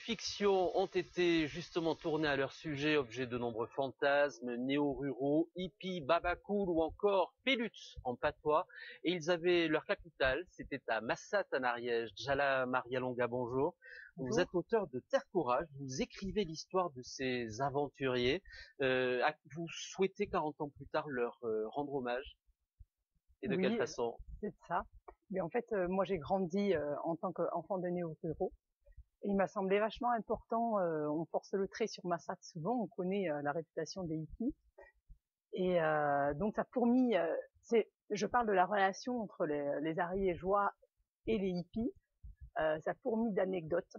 fictions ont été justement tournées à leur sujet, objet de nombreux fantasmes, néo-ruraux, hippies, babacool ou encore peluts en patois. Et ils avaient leur capitale, c'était à Massat en Ariège. Jala Maria Longa, bonjour. Vous Bonjour. êtes auteur de Terre Courage, vous écrivez l'histoire de ces aventuriers. Vous souhaitez 40 ans plus tard leur rendre hommage. Et de quelle Oui, façon? c'est ça. Mais en fait, moi j'ai grandi en tant qu'enfant de néo-ruraux. Et il m'a semblé vachement important, on force le trait sur Massat souvent, on connaît la réputation des hippies. Et donc ça fourmille, je parle de la relation entre les Ariégeois et les hippies, ça fourmille d'anecdotes.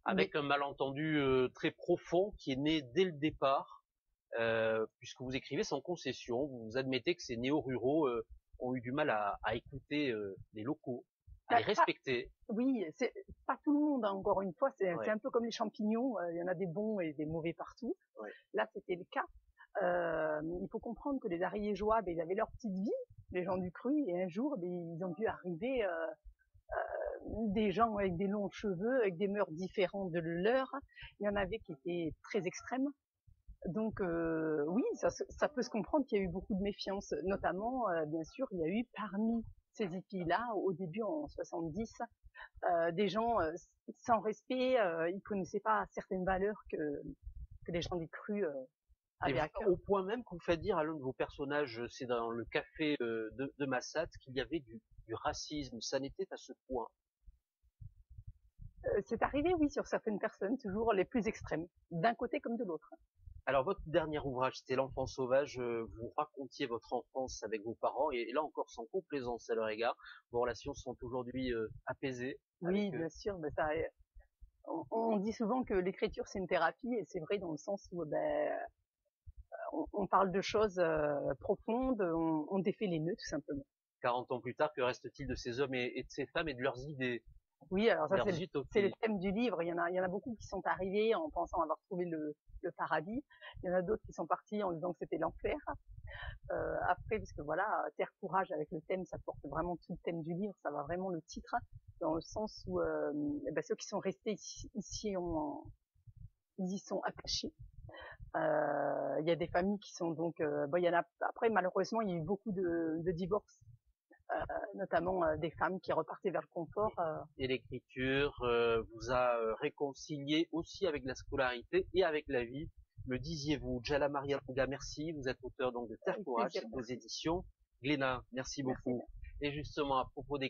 Avec un malentendu très profond qui est né dès le départ, puisque vous écrivez sans concession, vous admettez que ces néo-ruraux ont eu du mal à écouter les locaux, à les respecter. Oui, c'est pas tout le monde, hein, encore une fois, c'est un peu comme les champignons, il y en a des bons et des mauvais partout. Ouais. Là, c'était le cas. Il faut comprendre que les Ariégeois, ils avaient leur petite vie, les gens du cru, et un jour, ils ont dû arriver des gens avec des longs cheveux, avec des mœurs différentes de leurs. Il y en avait qui étaient très extrêmes. Donc oui, ça peut se comprendre qu'il y a eu beaucoup de méfiance, notamment, bien sûr, il y a eu parmi ces hippies-là, au début en 70, des gens sans respect, ils connaissaient pas certaines valeurs que les gens des crus avaient à cœur. Au point même que vous faites dire à l'un de vos personnages, c'est dans le café de Massat, qu'il y avait du racisme. Ça n'était à ce point. C'est arrivé, oui, sur certaines personnes, toujours les plus extrêmes, d'un côté comme de l'autre. Alors, votre dernier ouvrage, c'était L'Enfant Sauvage. Vous racontiez votre enfance avec vos parents, et là encore, sans complaisance à leur égard. Vos relations sont aujourd'hui apaisées. Oui, bien sûr. Ben, on dit souvent que l'écriture, c'est une thérapie, et c'est vrai dans le sens où on parle de choses profondes, on défait les nœuds, tout simplement. 40 ans plus tard, que reste-t-il de ces hommes et de ces femmes et de leurs idées? Oui, alors ça, c'est le thème du livre. Il y en a beaucoup qui sont arrivés en pensant avoir trouvé le paradis. Il y en a d'autres qui sont partis en disant que c'était l'enfer. Après, parce que voilà, Terre Courage avec le thème, ça porte vraiment tout le thème du livre. Ça va vraiment le titre, dans le sens où ceux qui sont restés ici ils y sont attachés. Il y a des familles qui sont donc, il y en a. Après, malheureusement, il y a eu beaucoup de divorces. Notamment des femmes qui repartaient vers le confort. Et l'écriture vous a réconcilié aussi avec la scolarité et avec la vie, me disiez-vous. Jala Maria Longa, merci. Vous êtes auteur donc de Terre Courage, aux éditions Glénat. Merci beaucoup. Merci. Et justement, à propos des